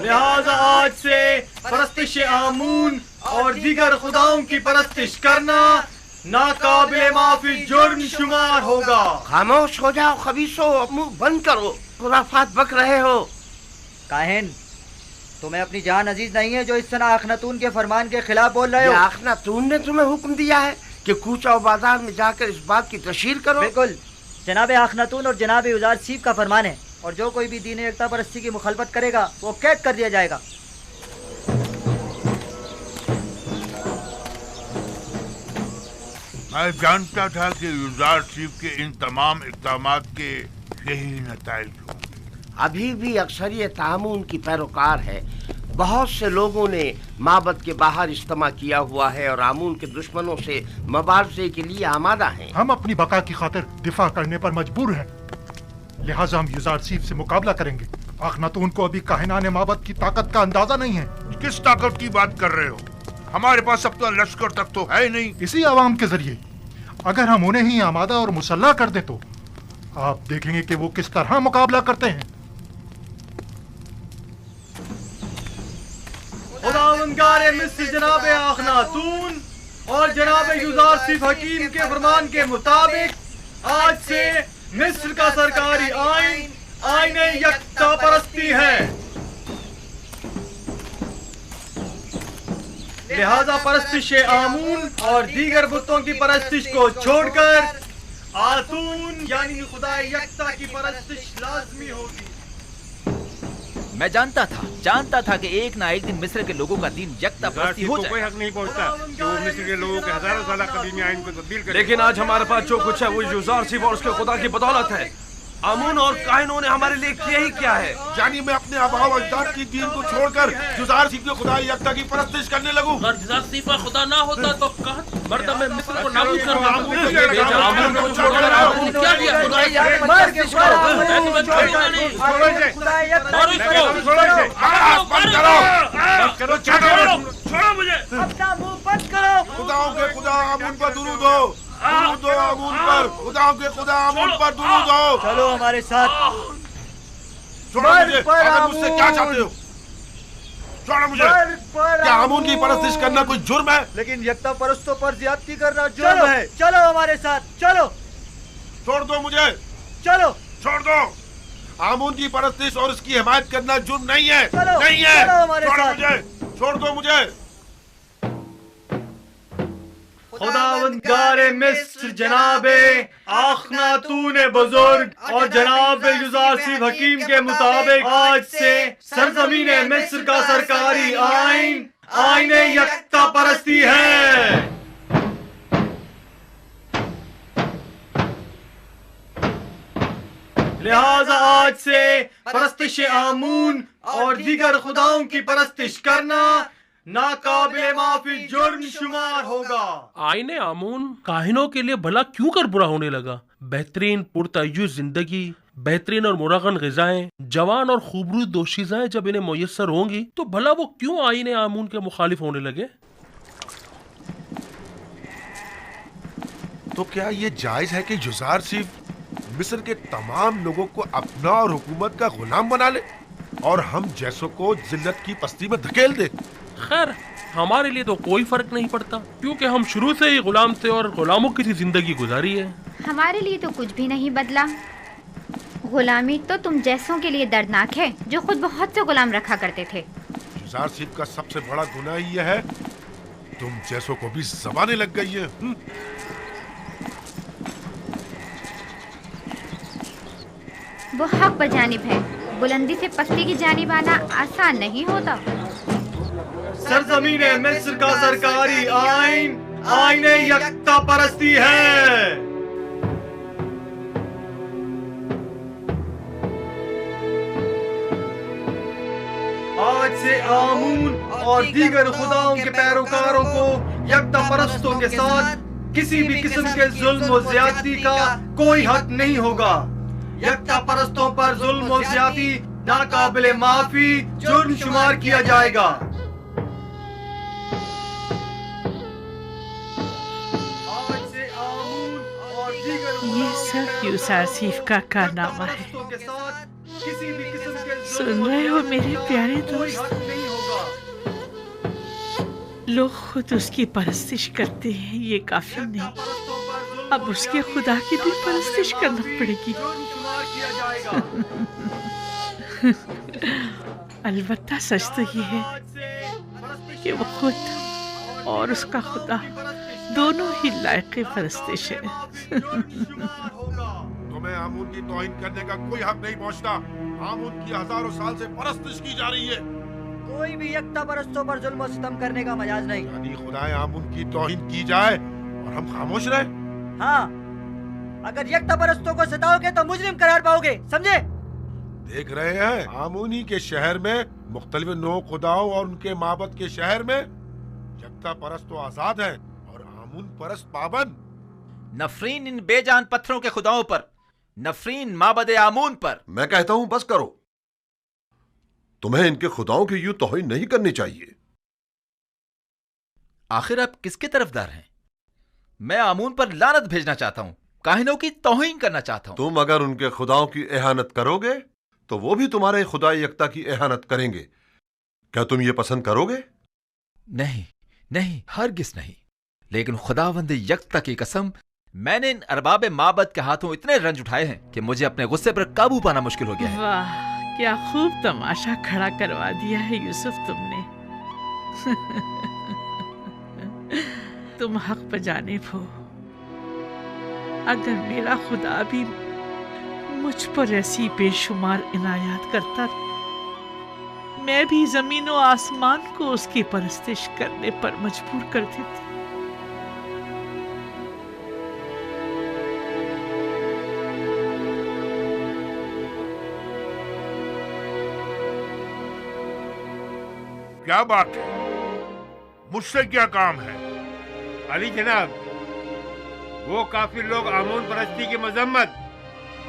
लिहाजा आज से परस्तिश आमून और दीगर खुदाओं की परस्तिश करना नाकाबिले माफी जुर्म शुमार होगा। खामोश हो जाओ खबीसो, मुंह बंद करो, खुराफात बक रहे हो। काहिन, तुम्हें अपनी जान अजीज नहीं है जो इस सना अखनातून के फरमान के खिलाफ बोल रहे हो? अखनातून ने तुम्हें हुक्म दिया है कि कूचा और बाजार में जाकर इस बात की तशहीर करो? बिल्कुल, जनाब अखनातून और जनाब युजार सीफ का फरमान है, और जो कोई भी दीन एकता परस्ती की मुखालफत करेगा वो कैद कर दिया जाएगा। मैं जानता था कि युजार सीफ के इन तमाम इक़दामात के यही नताइज होंगे। अभी भी अक्सरियत आमून की पैरोकार है। बहुत से लोगों ने माबद के बाहर इज्तिमा किया हुआ है और आमून के दुश्मनों से मुबारज़े के लिए आमादा हैं। हम अपनी बका की खातिर दिफा करने पर मजबूर हैं, लिहाजा हम युजार सीफ से मुकाबला करेंगे। अखनातून को अभी काहिनाने माबद की ताकत का अंदाजा नहीं है। किस ताकत की बात कर रहे हो? हमारे पास अब तो लश्कर तक तो है नहीं। इसी आवाम के जरिए अगर हम उन्हें ही आमादा और मुसल्ला कर दें तो आप देखेंगे कि वो किस तरह मुकाबला करते हैं। खुदावंदगारे मिस्र जनाब अखनातून और जनाब युजार सीफ हकीम के फरमान के मुताबिक आज से मिस्र का सरकारी आइन आईने यकता परस्ती है। लिहाजा परस्तिश आमून और दीगर बुतों की परस्तिश को छोड़कर आतून यानी खुदा यकता की परस्तिश लाजमी होगी। मैं जानता था कि एक ना एक दिन मिस्र के लोगों का दीन यकता परस्ती हो जाएगा। कोई हक नहीं पहुंचता कि वो मिस्र के लोगों के हजारों साल कदीमी आइन को तब्दील करे। लेकिन आज हमारे पास जो कुछ है वो युजार सीफ और उसके खुदा की बदौलत है। आमून और काहिनों ने हमारे लिए किया ही क्या है? यानी मैं अपने आबाओ अजदाद की दीन को छोड़कर युजार सीफ के खुदा यकता की परस्तिश करने लगूं। अगर युजार सीफ का खुदा ना होता तो मर्द में मिस्र को नाबूद कर आमून को छोड़कर आमून क्या किया? खुदा छोड़ो मुझे। अपना मुंह बंद करो। खुदाओं के खुदा आमून पर दुरूद हो, दुरूद हो आमून पर। खुदाओं के खुदा आमून पर दुरूद हो। चलो हमारे साथ। छोड़ो मुझे। आखिर मुझसे क्या चाहते हो? छोड़ो मुझे। क्या आमून की परस्तिश करना कोई जुर्म है? लेकिन यकता परस्तों पर ज्यादती करना जुर्म है। चलो हमारे साथ, चलो। छोड़ दो मुझे। चलो छोड़ दो। आमून की परस्तिश और उसकी हिमायत करना जुर्म नहीं है। चलो, नहीं है। चलो हमारे छोड़ो साथ। मुझे। छोड़ दो मुझे। खुदावंदगारे मिस्र जनाबे अखनातून बुजुर्ग और जनाब युजार सीफ हकीम के मुताबिक आज से सरजमीन मिस्र का सरकारी आइन आईने यकता परस्ती है। लिहाजा आज से परस्तिश आमून और दीगर खुदाओं की परस्तिश करना नाकाबिले माफी जुर्म शुमार होगा। आईने आमून काहिनों के लिए भला क्यों कर बुरा होने लगा? बेहतरीन पुरतय्युज़ जिंदगी, बेहतरीन और मुरगन ग़िज़ाएं, जवान और खूबसूरत दोशीज़ाएं जब इन्हें मुयस्सर होंगी तो भला वो क्यों आईने आमून के मुखालिफ होने लगे? तो क्या ये जायज है कि युजार सीफ मिस्र के तमाम लोगों को अपना और हुकूमत का गुलाम बना ले और हम जैसों को जिल्लत की पस्ती में धकेल दे? खैर, हमारे लिए तो कोई फर्क नहीं पड़ता क्योंकि हम शुरू से ही गुलाम थे और गुलामों की सी जिंदगी गुजारी है। हमारे लिए तो कुछ भी नहीं बदला। गुलामी तो तुम जैसों के लिए दर्दनाक है जो खुद बहुत से गुलाम रखा करते थे। युजार सीफ का सबसे बड़ा गुनाह ये है तुम जैसों को भी ज़बानें लग गई है। वो हक बजानिब है, बुलंदी से पस्ती की जानिब आना आसान नहीं होता। सरजमीन मिस्र का सरकारी आइन आईने यकता परस्ती है। आज से आमून और दीगर खुदाओं के पैरोकारों को यकता परस्तों के साथ किसी भी किस्म के जुल्म और ज्यादती का कोई हक नहीं होगा। यकता परस्तों पर जुल्म और ज्यादती नाकाबिले माफी जुर्म शुमार किया जाएगा। ये सब युजार सीफ का कारनामा है। के साथ किसी भी किस्म के सुन रहे हो मेरे प्यारे दोस्त? नहीं होगा। लोग खुद उसकी परस्तिश करते हैं, ये काफी नहीं, अब उसके खुदा की भी परस्तिश करना पड़ेगी। अलबत्ता सच तो ये है कि वो खुद और उसका खुदा दोनों ही लायक परस्तिश है। तुम्हें आमून की तौहीन करने का कोई हक नहीं पहुंचता। आमून की हजारों साल से परस्तिश की जा रही है। कोई भी यकता परस्तों पर जुल्म और सितम करने का मजाज नहीं। यानी खुदाए आमून की तौहीन की जाए और हम खामोश रहे? हाँ, अगर यकता परस्तों को सताओगे तो मुजरिम करार पाओगे, समझे? देख रहे हैं, आमूनी के शहर में मुख्तलिफ नौ खुदाओं और उनके माबद के शहर में यकता परस्त तो आजाद है और आमून परस्त पाबंद। नफरीन इन बेजान पत्थरों के खुदाओं पर, नफरीन माबद आमून पर। मैं कहता हूं बस करो, तुम्हें इनके खुदाओं की यूं तौहीन नहीं करनी चाहिए। आखिर आप किसके तरफदार हैं? मैं आमून पर लानत भेजना चाहता हूं, काहिनों की तौहीन करना चाहता हूं। तुम अगर उनके खुदाओं की एहानत करोगे तो वो भी तुम्हारे खुदा यकता की एहानत करेंगे। क्या तुम ये पसंद करोगे? नहीं नहीं, हरगिज नहीं। लेकिन खुदावंद यकता की कसम, मैंने इन अरबाब माबद के हाथों इतने रंज उठाए हैं कि मुझे अपने गुस्से पर काबू पाना मुश्किल हो गया है। वाह, क्या खूब तमाशा खड़ा करवा दिया है यूसुफ तुमने। तुम हक पे जानिब हो। अगर मेरा खुदा भी मुझ पर ऐसी बेशुमार इनायत करता, मैं भी जमीन और आसमान को उसकी परस्तिश करने पर मजबूर कर देती। क्या बात है, मुझसे क्या काम है? अली जनाब, वो काफिर लोग आमून परस्ती की मजम्मत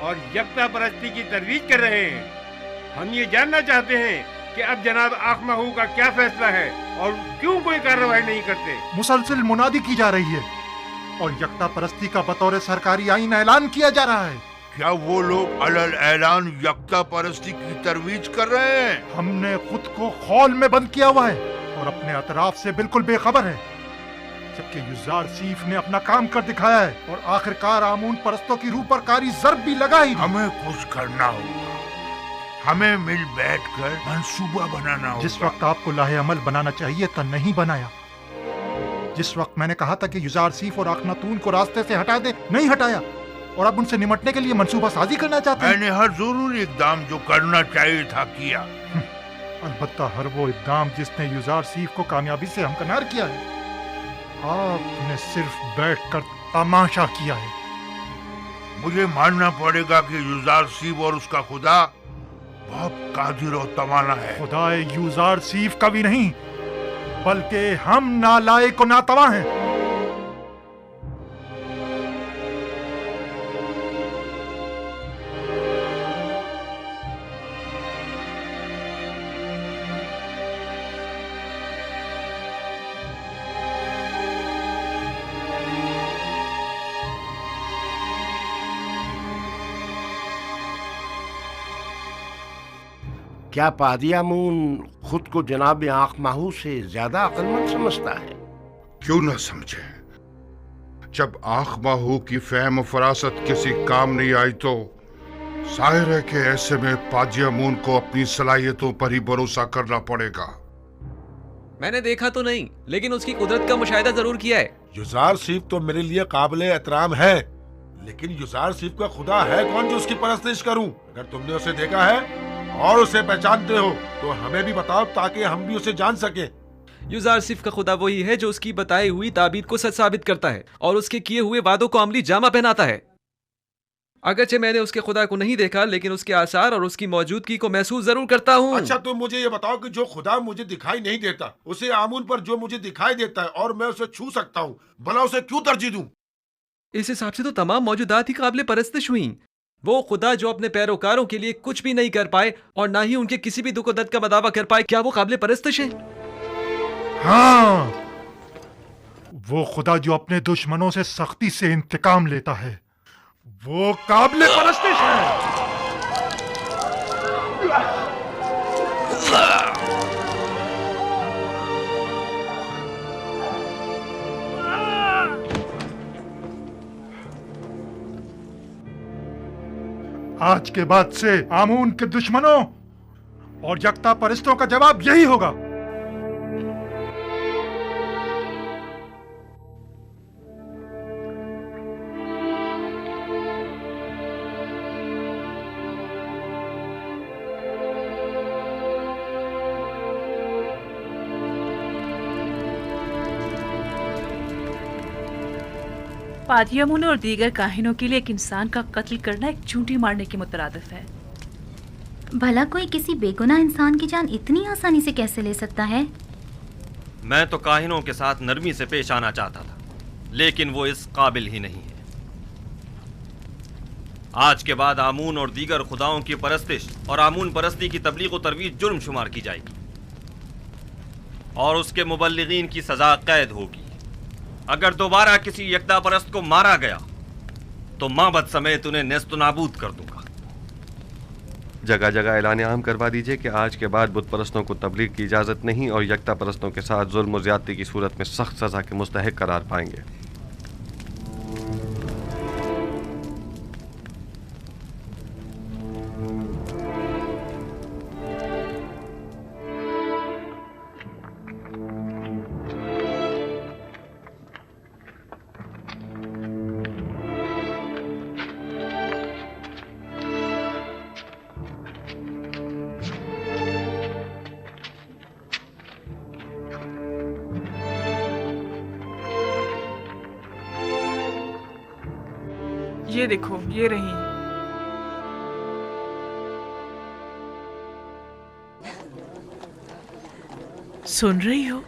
और यकता परस्ती की तरवीज कर रहे हैं। हम ये जानना चाहते हैं कि अब जनाब आखमाहू का क्या फैसला है और क्यों कोई कार्रवाई नहीं करते। मुसलसल मुनादी की जा रही है और यकता परस्ती का बतौर सरकारी आईन ऐलान किया जा रहा है। क्या वो लोग अलल ऐलान यकता परस्ती की तरवीज कर रहे हैं? हमने खुद को खौल में बंद किया हुआ है और अपने अतराफ से बिल्कुल बेखबर है, जबकि युजार सीफ ने अपना काम कर दिखाया है और आखिरकार आमून परस्तों की रूह पर कारी ज़र्ब भी लगाई। हमें कुछ करना होगा, हमें मिल बैठकर मंसूबा बनाना होगा। जिस वक्त आपको लाहे अमल बनाना चाहिए था नहीं बनाया। जिस वक्त मैंने कहा था कि युजार सीफ और अखनातून को रास्ते से हटा दे, नहीं हटाया और अब उनसे निमटने के लिए मंसूबा साजी करना चाहते हैं। मैंने हर जरूरी इकदाम जो करना चाहिए था किया। अलबत्ता हर वो इकदाम जिसने युजार सीफ को कामयाबी से हमकनार किया है। आपने सिर्फ बैठकर तमाशा किया है। मुझे मानना पड़ेगा कि युजार सीफ और उसका खुदा बहुत कादिर और तवाना है। खुदा युजार सीफ का भी नहीं, बल्कि हम नालायक और नातवा हैं। क्या पादी आमून खुद को जनाब आखमाहू से ज्यादा अक्लमंद समझता है? क्यों न समझे। जब आखमाहू की फहम फरासत किसी काम नहीं आई तो जाहिर है कि ऐसे में पादी आमून को अपनी सलाहियतों पर ही भरोसा करना पड़ेगा। मैंने देखा तो नहीं, लेकिन उसकी कुदरत का मुशाहिदा जरूर किया है। युजार सीफ तो मेरे लिए काबिल एहतराम है, लेकिन युजार सीफ का खुदा है कौन जो उसकी परस्तिश करूं? अगर तुमने उसे देखा है और उसे पहचानते हो तो हमें भी बताओ ताकि हम भी उसे जान सके। युजार सिफ का खुदा वही है जो उसकी बताई हुई ताबीर को सच साबित करता है और उसके किए हुए वादों को अमली जामा पहनाता है। अगरचे मैंने उसके खुदा को नहीं देखा, लेकिन उसके आसार और उसकी मौजूदगी को महसूस जरूर करता हूँ। अच्छा, तुम मुझे ये बताओ कि जो खुदा मुझे दिखाई नहीं देता, उसे आमून पर जो मुझे दिखाई देता है और मैं उसे छू सकता हूँ, भला उसे क्यों तरजीह दूं? इस हिसाब से तो तमाम मौजूदात ही काबिल परस्तिश हुई। वो खुदा जो अपने पैरोकारों के लिए कुछ भी नहीं कर पाए और ना ही उनके किसी भी दुख दर्द का दावा कर पाए, क्या वो काबिल परस्तिश है? हाँ, वो खुदा जो अपने दुश्मनों से सख्ती से इंतकाम लेता है, वो काबिल परस्तिश है। आज के बाद से आमून के दुश्मनों और यक्ता परस्तों का जवाब यही होगा। पादियामुन और दीगर काहिनों के लिए एक इंसान का कत्ल करना एक चूंटी मारने के मुतरादिफ है। भला कोई किसी बेगुनाह इंसान की जान इतनी आसानी से कैसे ले सकता है? मैं तो काहिनों के साथ नरमी से पेश आना चाहता था, लेकिन वो इस काबिल ही नहीं है। आज के बाद आमून और दीगर खुदाओं की परस्तिश और आमून परस्ती की तबलीग और तरवीज जुर्म शुमार की जाएगी और उसके मुबल्लिगीन की सजा कैद होगी। अगर दोबारा किसी यकता परस्त को मारा गया तो माबद समेत उन्हें नेस्त नाबूद कर दूंगा। जगह जगह ऐलान आम करवा दीजिए कि आज के बाद बुत परस्तों को तबलीग की इजाज़त नहीं और यकता परस्तों के साथ जुल्म और ज़्यादती की सूरत में सख्त सज़ा के मुस्तहिक करार पाएंगे। ये देखो, ये रही। सुन रही हो?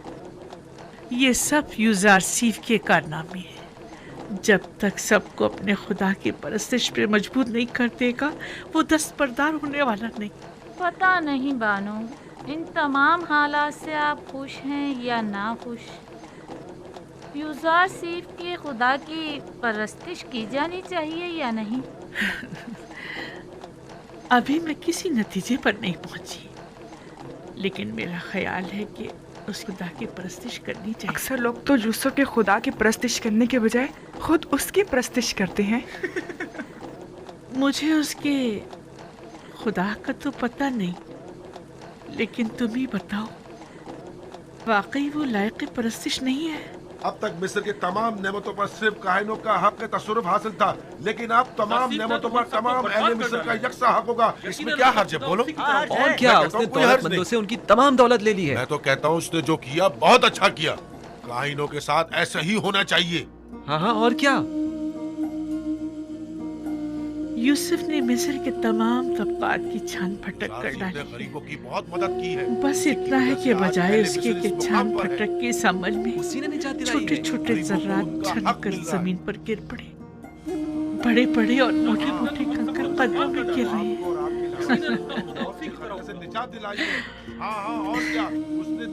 ये सब यूजारसीफ के कारनामे हैं। जब तक सबको अपने खुदा की परस्तिश पे मजबूर नहीं कर देगा, वो दस्तबरदार होने वाला नहीं। पता नहीं बानो, इन तमाम हालात से आप खुश हैं या ना खुश? यूजारसीफ के खुदा की परस्तिश की जानी चाहिए या नहीं? अभी मैं किसी नतीजे पर नहीं पहुंची, लेकिन मेरा ख्याल है कि उस खुदा की परस्तिश करनी चाहिए। अक्सर लोग तो यूसुफ के खुदा की परस्तिश करने के बजाय खुद उसकी परस्तिश करते हैं। मुझे उसके खुदा का तो पता नहीं, लेकिन तुम ही बताओ, वाकई वो लायक परस्तिश नहीं है? अब तक मिस्र के तमाम नेमतों पर सिर्फ काहिनों का हक तसर्रुफ हासिल था, लेकिन अब तमाम नेमतों पर तमाम अहले मिस्र का यकसा हक होगा। इसमें क्या हर्ज है? बोलो। और क्या, उसने दौलतमंदों से उनकी तमाम दौलत ले ली है। मैं तो कहता हूँ उसने जो किया बहुत अच्छा किया। काहिनों के साथ ऐसा ही होना चाहिए। हाँ हाँ, और क्या? यूसुफ ने मिस्र के तमाम तबकात की छान फटक कर डाली। गरीबों की बहुत मदद की है। बस इतना है कि बजाय उसके कि छान फटक के इस अमल में छोटे छोटे जर्रात छनकर जमीन पर गिर पड़े। बड़े बड़े और मोटे मोटे कंकर कदमों में गिर रहे हैं।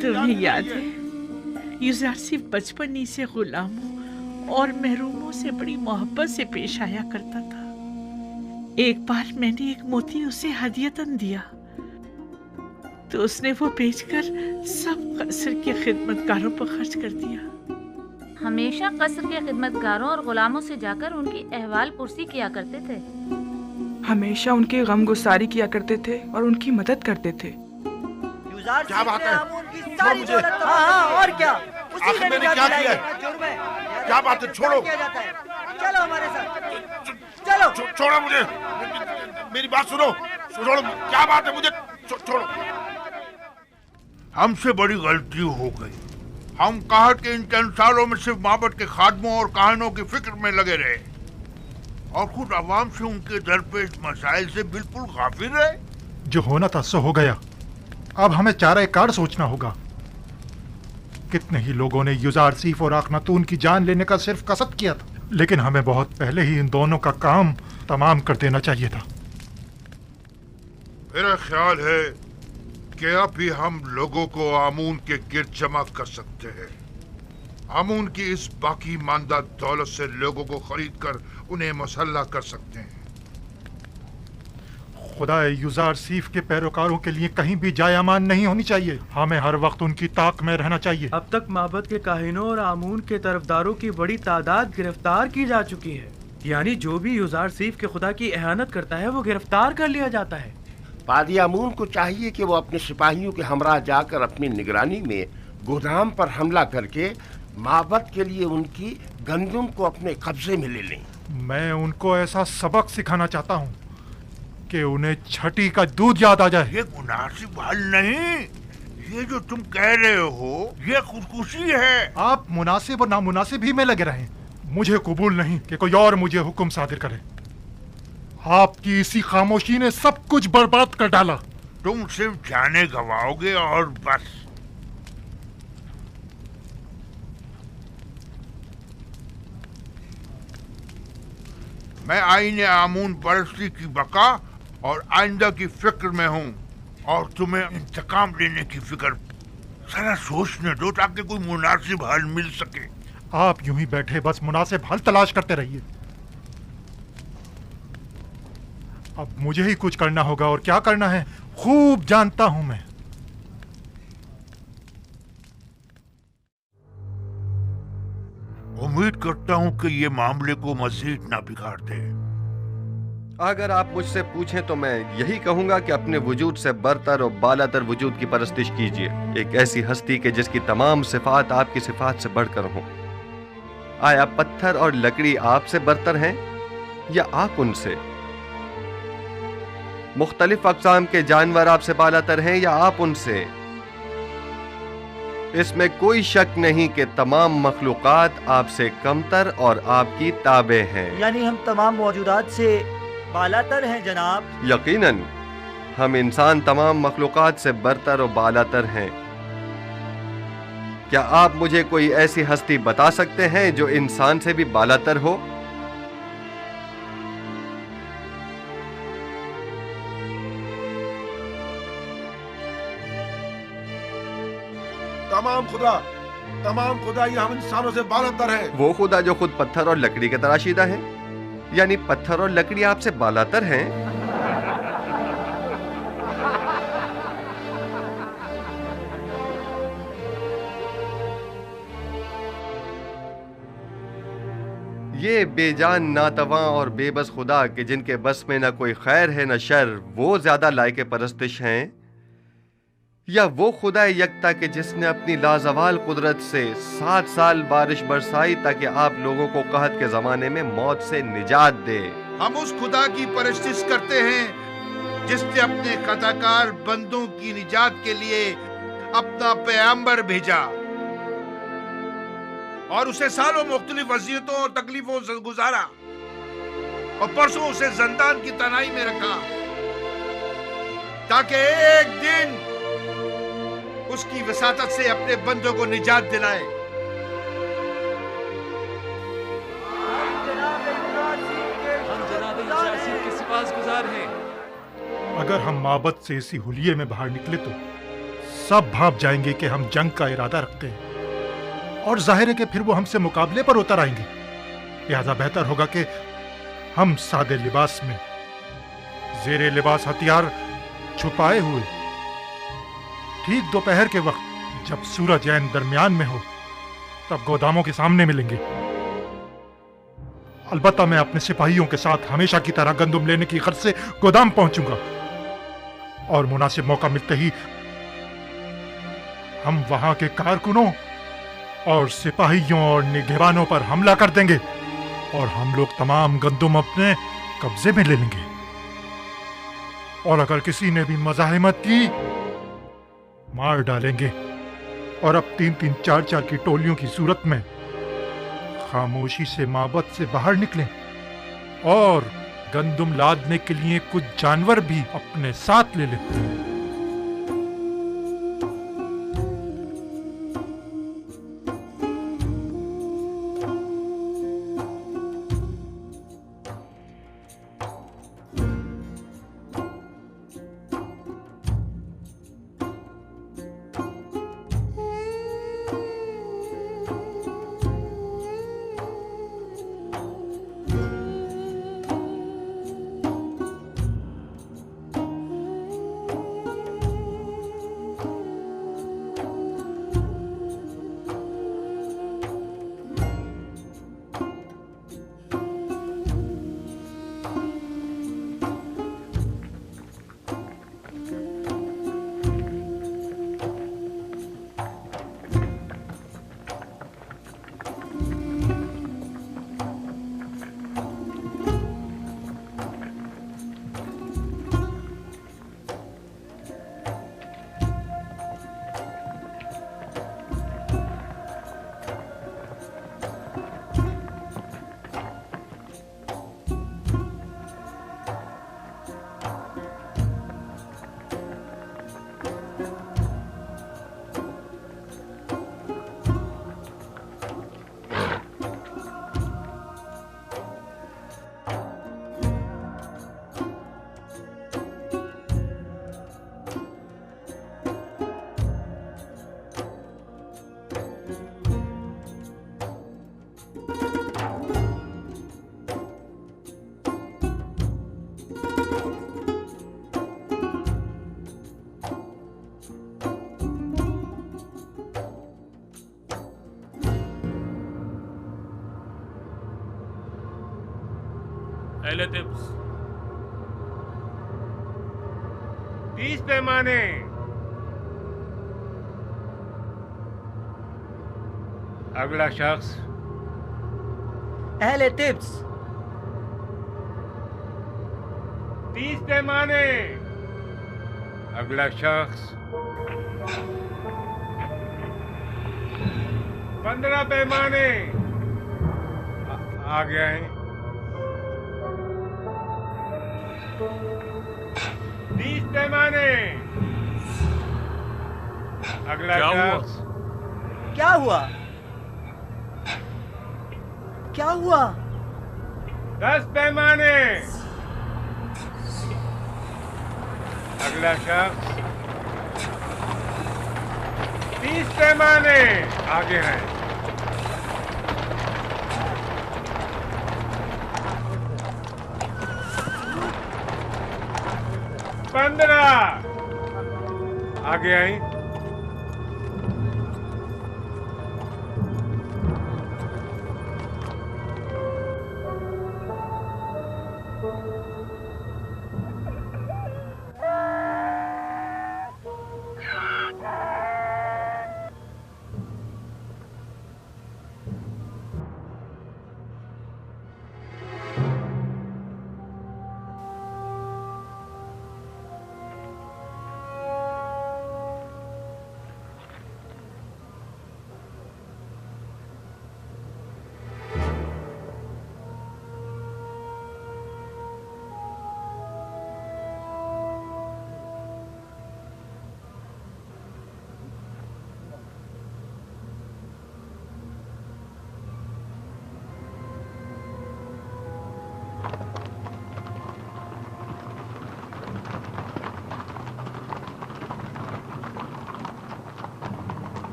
तुम्हें याद है, यूसुफ बचपन ही से गुलामों और महरूमों से बड़ी मोहब्बत से पेश आया करता था। एक बार मैंने एक मोती उसे हदियतन दिया तो उसने वो बेचकर सब कसर के खिदमतगारों पर खर्च कर दिया। हमेशा कसर के खिदमतगारों और गुलामों से जाकर उनकी अहवाल पुरसी किया करते थे। हमेशा उनकी गम गुसारी किया करते थे और उनकी मदद करते थे। क्या बात है? हाँ, और क्या? उसी ने क्या किया है? क्या बात है? छोड़ो। चलो हमारे साथ, चलो। छोड़ो मुझे, मेरी बात सुनो। छोड़ो, क्या बात है? मुझे छोड़ो। हमसे बड़ी गलती हो गई। हम कहत के इन चंद सालों में सिर्फ माबद के खादमों और काहिनों की फिक्र में लगे रहे और खुद अवाम से उनके दरपेश मसाइल से बिल्कुल गाफिल रहे। जो होना था सो हो गया। अब हमें चारा कार सोचना होगा। कितने ही लोगों ने यूजारसीफ और आखनातून की जान लेने का सिर्फ कसद किया था, लेकिन हमें बहुत पहले ही इन दोनों का काम तमाम कर देना चाहिए था। मेरा ख्याल है कि अब भी हम लोगों को आमून के गिर्द जमा कर सकते हैं। आमून की इस बाकी मानदा दौलत से लोगों को खरीद कर उन्हें मसल्ला कर सकते हैं। खुदा युजार सीफ के पैरोकारों के लिए कहीं भी जाय अमान नहीं होनी चाहिए। हमें हर वक्त उनकी ताक में रहना चाहिए। अब तक माबद के काहिनों और आमून के तरफदारों की बड़ी तादाद गिरफ्तार की जा चुकी है। यानी जो भी युजार सीफ के खुदा की एहानत करता है वो गिरफ्तार कर लिया जाता है। पादी आमून को चाहिए कि वो अपने सिपाहियों के हमरा जाकर अपनी निगरानी में गोदाम पर हमला करके माबद के लिए उनकी गंदुम को अपने कब्जे में ले लें। मैं उनको ऐसा सबक सिखाना चाहता हूँ कि उन्हें छठी का दूध याद आ जाए। ये मुनासिब हल नहीं, ये जो तुम कह रहे हो ये खुदकुशी है। आप मुनासिब और नामुनासिब ही में लगे रहें। मुझे कबूल नहीं कि कोई और मुझे हुक्म सादिर करे। आपकी इसी खामोशी ने सब कुछ बर्बाद कर डाला। तुम सिर्फ जाने गवाओगे और बस। मैं आईने आमून परस्ती की बका और आइंदा की फिक्र में हूँ और तुम्हें इंतकाम लेने की फिक्र। जरा सोचने दो ताकि कोई मुनासिब हल मिल सके। आप यूं ही बैठे बस मुनासिब हल तलाश करते रहिए। अब मुझे ही कुछ करना होगा और क्या करना है खूब जानता हूं मैं। उम्मीद करता हूं कि ये मामले को मजीद ना बिगाड़ दे। अगर आप मुझसे पूछें तो मैं यही कहूंगा कि अपने वजूद से बरतर और बालातर वजूद की परस्तिश कीजिए, एक ऐसी हस्ती के जिसकी तमाम सिफात आपकी सिफात से बढ़कर हों। आया पत्थर और लकड़ी आपसे बरतर हैं या आप उनसे? मुख्तलिफ अक़साम के जानवर आपसे बालातर हैं या आप उनसे? इसमें कोई शक नहीं कि तमाम मखलूक़ात आपसे कमतर और आपकी ताबे हैं। यानी हम तमाम मौजूदात से बालातर हैं जनाब। यकीनन हम इंसान तमाम मखलूक़ात से बरतर और बालातर हैं। क्या आप मुझे कोई ऐसी हस्ती बता सकते हैं जो इंसान से भी बालातर हो? तमाम खुदा ये हम इंसानों से बालातर है। वो खुदा जो खुद पत्थर और लकड़ी के तराशीदा है, यानी पत्थर और लकड़ी आपसे बालातर हैं। ये बेजान नातवा और बेबस खुदा के जिनके बस में न कोई खैर है न शर, वो ज्यादा लायक परस्तिश हैं या वो खुदा यकता के जिसने अपनी लाजवाल कुदरत से 7 साल बारिश बरसाई ताकि आप लोगों को कहत के जमाने में मौत से निजात दे? हम उस खुदा की परस्तिश करते हैं जिसने अपने खताकार बंदों की निजात के लिए अपना पैगंबर भेजा और उसे सालों मुख्तलिफ वज़ीयतों और तकलीफों से गुजारा और परसों उसे ज़ंदान की तनाई में रखा ताकि एक दिन उसकी वसातत से अपने बंदों को निजात दिलाए। अगर हम माबद से इसी हुलिये में बाहर निकले तो सब भाप जाएंगे कि हम जंग का इरादा रखते हैं और जाहिर है कि फिर वो हमसे मुकाबले पर उतर आएंगे। लिहाजा बेहतर होगा कि हम सादे लिबास में जेरे लिबास हथियार छुपाए हुए ठीक दोपहर के वक्त जब सूरज ऐन दरमियान में हो तब गोदामों के सामने मिलेंगे। अलबत्ता मैं अपने सिपाहियों के साथ हमेशा की तरह गंदुम लेने की गर्ज से गोदाम पहुंचूंगा और मुनासिब मौका मिलते ही हम वहां के कारकुनों और सिपाहियों और निगहबानों पर हमला कर देंगे और हम लोग तमाम गंदुम अपने कब्जे में ले लेंगे। और अगर किसी ने भी मज़ाहिमत की मार डालेंगे और अब 3-3, 4-4 की टोलियों की सूरत में खामोशी से माबद से बाहर निकलें और गंदुम लादने के लिए कुछ जानवर भी अपने साथ ले लें। पहले तिप्स 30 पैमाने। अगला शख्स। अहले तिप्स 30 पैमाने। अगला शख्स। 15 पैमाने। आ गया है। 20 पैमाने। अगला शख्स। क्या हुआ? क्या हुआ? 10 पैमाने। अगला शख्स। 30 पैमाने। आगे है। 15। आगे आई।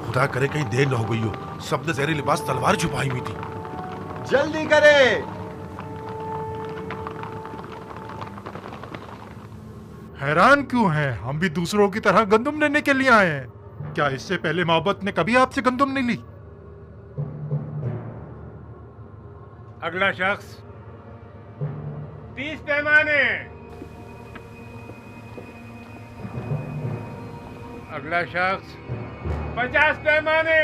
खुदा करे कहीं देर न हो गई हो। सबने जहरी लिबास तलवार छुपाई हुई थी। जल्दी करे। हैरान क्यों हैं? हम भी दूसरों की तरह गंदुम लेने के लिए आए हैं। क्या इससे पहले मोहब्बत ने कभी आपसे गंदुम नहीं ली? अगला शख्स। 30 पैमाने। अगला शख्स। 50 पैमाने।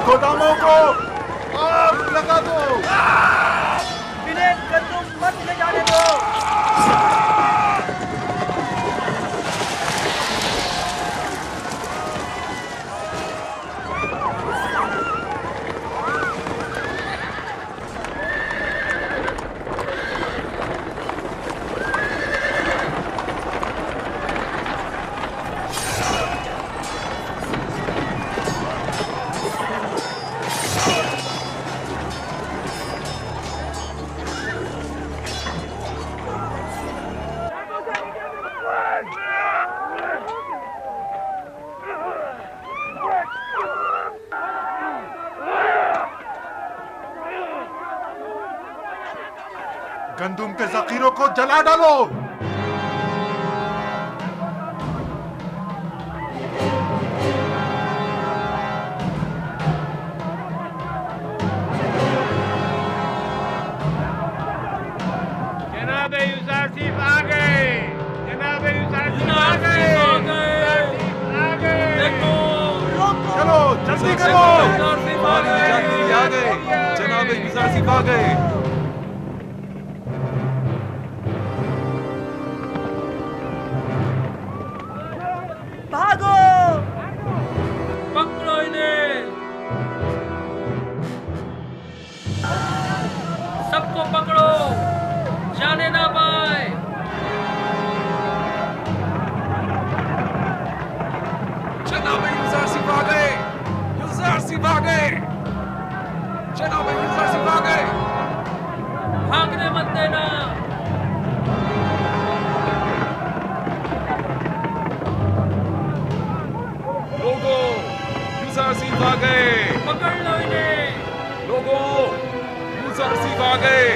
गोदामों को आग लगा दो। इन्हें गंदुम मत ले जाने दो। गंदुम के जखीरों को जला डालो। जनाब यूसुफ आ गए। जनाब यूसुफ आ गए। चलो जल्दी करो। जनाब यूजारसीफ आ गए। भागो, पकड़ो इन्हें, सबको पकड़ो, जाने ना पाए। जनाब यूजारसीफ आ गए, यूजारसीफ आ गए, जनाब यूजारसीफ आ गए। भागने मत देना। लोगों, यूजारसीफ आ गए, पकड़ लो इन्हें। लोगों, यूजारसीफ आ गए।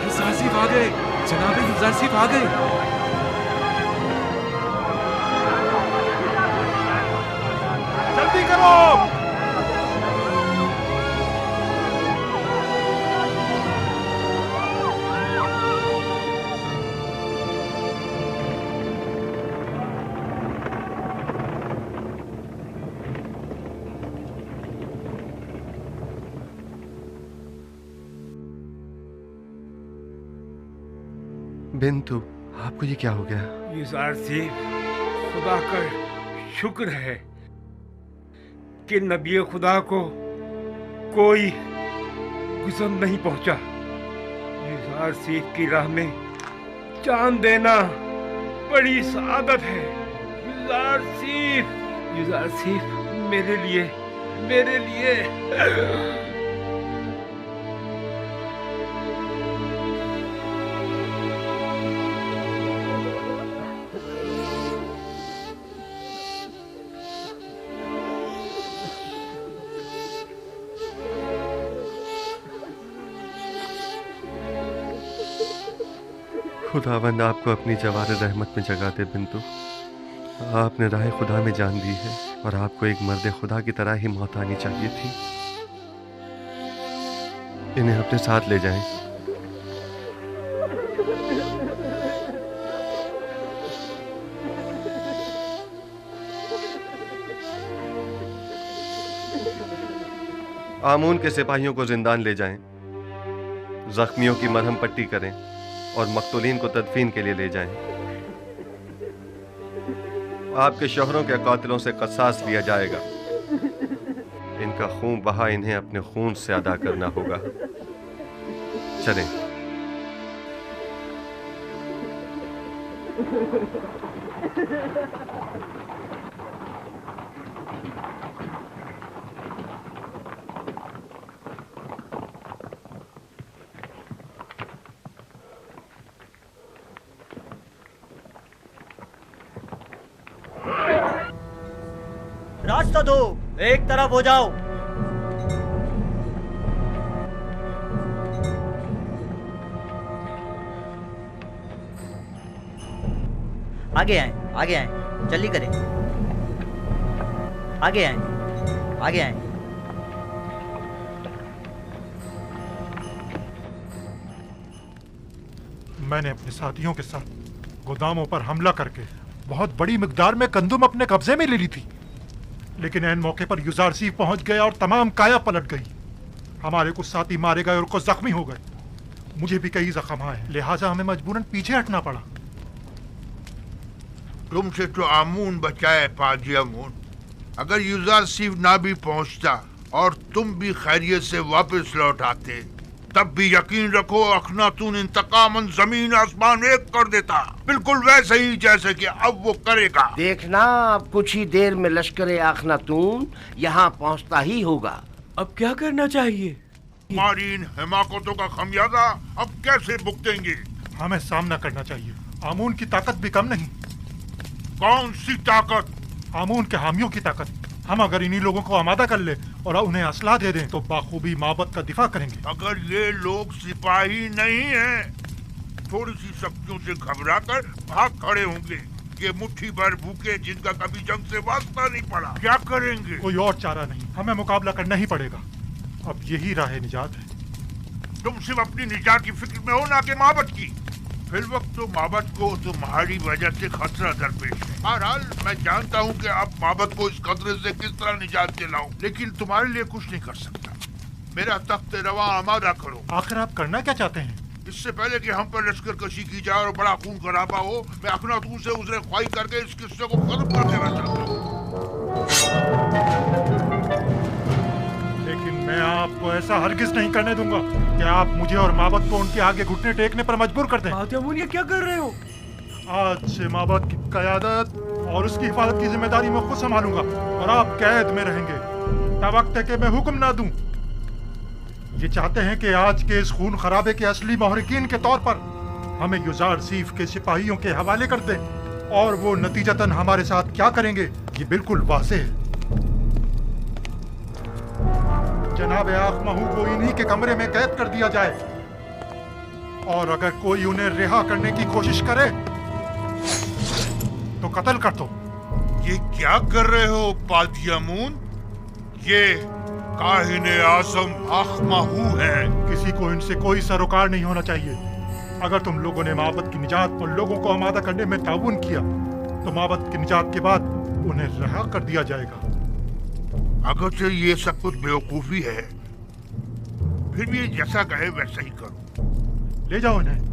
यूजारसीफ आ गए, जनाब यूजारसीफ आ गए। जल्दी करो। बिंतु, आपको ये क्या हो गया? यूजारसीफ, खुदा का शुक्र है कि नबी खुदा को कोई गुस्म नहीं पहुंचा। यूजारसीफ की राह में जान देना बड़ी सआदत है। यूजारसीफ, यूजारसीफ, मेरे लिए, मेरे लिए। खुदावंद आपको अपनी जवार रहमत में जगा दे बिंतु। आपने राह खुदा में जान दी है और आपको एक मर्द खुदा की तरह ही मौत आनी चाहिए थी। इन्हें अपने साथ ले जाएं। आमून के सिपाहियों को जिंदान ले जाएं, जख्मियों की मरहम पट्टी करें और मकतूलीन को तदफीन के लिए ले जाएं। आपके शोहरों के कातिलों से क़सास लिया जाएगा। इनका खून बहा इन्हें अपने खून से अदा करना होगा। चलें। रास्ता दो, एक तरफ हो जाओ। आगे आए, आगे आए, जल्दी करें। आगे आए, आगे आए। मैंने अपने साथियों के साथ गोदामों पर हमला करके बहुत बड़ी मिकदार में गंदुम अपने कब्जे में ले ली थी, लेकिन ऐन मौके पर यूजारसीफ पहुंच गया और तमाम काया पलट गई। हमारे कुछ साथी मारे गए और कुछ जख्मी हो गए। मुझे भी कई जख्म आए, लिहाजा हमें मजबूरन पीछे हटना पड़ा। तुमसे तो आमून बचाए पाजी आमून। अगर यूजारसीफ ना भी पहुंचता और तुम भी खैरियत से वापस लौट आते, तब भी यकीन रखो अखनातून इंतकामन जमीन आसमान एक कर देता, बिल्कुल वैसे ही जैसे कि अब वो करेगा। देखना, अब कुछ ही देर में लश्कर अखनातून यहाँ पहुँचता ही होगा। अब क्या करना चाहिए? हमारी इन हिमाकतों का खमियाजा अब कैसे भुगतेंगे? हमें सामना करना चाहिए। आमून की ताकत भी कम नहीं। कौन सी ताकत? आमून के हामियों की ताकत। हम अगर इन्हीं लोगों को आमादा कर ले और उन्हें असला दे दें तो बाखूबी माबद का दिफा करेंगे। अगर ये लोग सिपाही नहीं हैं, थोड़ी सी शक्तियों से घबराकर भाग खड़े होंगे, के मुट्ठी भर भूखे जिनका कभी जंग से वास्ता नहीं पड़ा। क्या करेंगे? कोई और चारा नहीं, हमें मुकाबला करना ही पड़ेगा। अब यही राह निजात है। तुम सिर्फ अपनी निजात की फिक्र में हो, ना कि माबद की। फिर वक्त तो माबद को तुम्हारी वजह से खतरा दरपेश है। बहरहाल मैं जानता हूँ कि अब माबद को इस खतरे से किस तरह निजात दिलाऊं, लेकिन तुम्हारे लिए कुछ नहीं कर सकता। मेरा तख्त रवा आमादा करो। आखिर आप करना क्या चाहते हैं? इससे पहले कि हम पर लश्कर कशी की जाए और बड़ा खून खराबा हो, मैं अखनातून से उजरे ख्वाही करके इस किस्से को खत्म कर देना चाहता हूँ। लेकिन मैं आपको ऐसा हरगिज नहीं करने दूंगा कि आप मुझे और माबद को उनके आगे घुटने टेकने पर मजबूर कर दें। बातियामून, ये क्या कर रहे हो? आज से माबद की क़यादत और उसकी हिफाजत की जिम्मेदारी मैं खुद संभालूंगा और आप कैद में रहेंगे तब वक्त है कि मैं हुक्म ना दूं। ये चाहते हैं कि आज के इस खून खराबे के असली महरिकीन के तौर पर हमें युजार सीफ के सिपाहियों के हवाले कर दें, और वो नतीजतन हमारे साथ क्या करेंगे ये बिल्कुल वाज़ेह है। जनाब आखमहू को इन्हीं के कमरे में कैद कर दिया जाए, और अगर कोई उन्हें रिहा करने की कोशिश करे तो कत्ल कर दो। ये क्या कर रहे हो पादियामून? ये काहिने आज़म आखमहू है। किसी को इनसे कोई सरोकार नहीं होना चाहिए। अगर तुम लोगों ने माबद की निजात और लोगों को आमादा करने में ताउन किया तो माबद की निजात के बाद उन्हें रिहा कर दिया जाएगा। अगरचे ये सब कुछ बेवकूफी है, फिर भी जैसा कहे वैसा ही करो। ले जाओ इन्हें।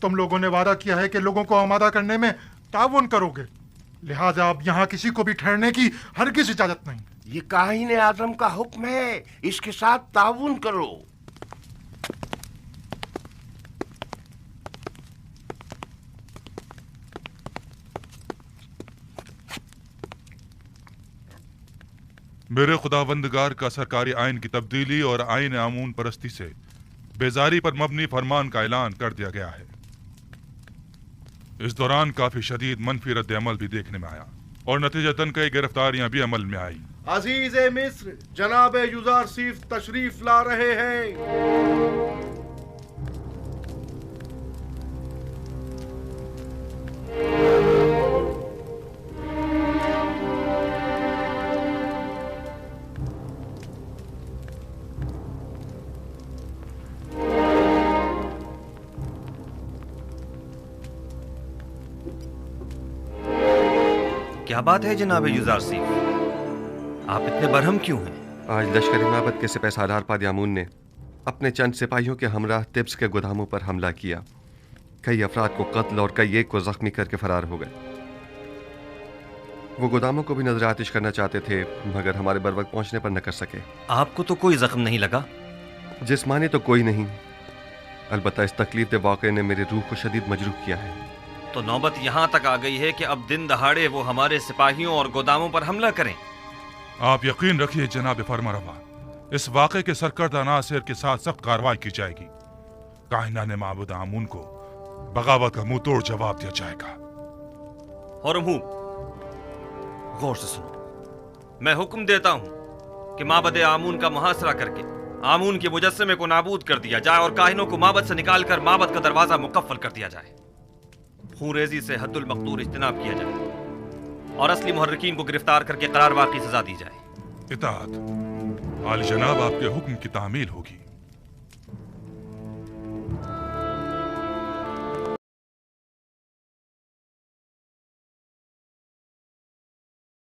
तुम लोगों ने वादा किया है कि लोगों को आमादा करने में ताउन करोगे, लिहाजा अब यहाँ किसी को भी ठहरने की हरगिज़ इजाजत नहीं। ये काहिने आज़म का हुक्म है, इसके साथ ताउन करो। मेरे खुदावंदगार का सरकारी आइन की तब्दीली और आइन आमून परस्ती से बेजारी पर मबनी फरमान का ऐलान कर दिया गया है। इस दौरान काफी शदीद मनफी रद्द अमल भी देखने में आया और नतीजतन कई गिरफ्तारियां भी अमल में आई। अजीज मिस्र, जनाब युजार सीफ तशरीफ ला रहे हैं। क्या बात है जनाब युजार सीफ, आप इतने बरहम क्यों हैं? आज लश्कर माबद के सिपह सालार पादियामून ने अपने चंद सिपाहियों के हमराह तिब्स के गोदामों पर हमला किया। कई अफराद को कत्ल और कई एक को जख्मी करके फरार हो गए। वो गोदामों को भी नजर आतिश करना चाहते थे, मगर हमारे बर वक्त पहुंचने पर न कर सके। आपको तो कोई जख्म नहीं लगा? जिस्मानी तो कोई नहीं, अलबत्ता इस तकलीफ दे वाक़े ने मेरी रूह को शदीद मजरूह किया है। तो नौबत यहाँ तक आ गई है कि अब दिन दहाड़े वो हमारे सिपाहियों और गोदामों पर हमला करें। आप यकीन रखिए जनाब फरमारवा, इस वाक़े के सरकर्दा नासिर के साथ सख्त कार्रवाई की जाएगी। काहिना ने माबूद आमून को बगावत का मुंह तोड़ जवाब दिया जाएगा। और गौर से सुनो, मैं हुक्म देता हूं कि माबद आमून का मुहासरा करके आमून के मुजस्समे को नाबूद कर दिया जाए और काहिनों को माबद से निकालकर माबद का दरवाजा मुकफ्फल कर दिया जाए। खूरेजी से हद्दुल मक़दूर इज्तनाब किया जाए और असली मुहर्रिकीन को गिरफ्तार करके करार वाक़ई सजा दी जाए। इताअत आली जनाब, आपके हुक्म की तामील होगी।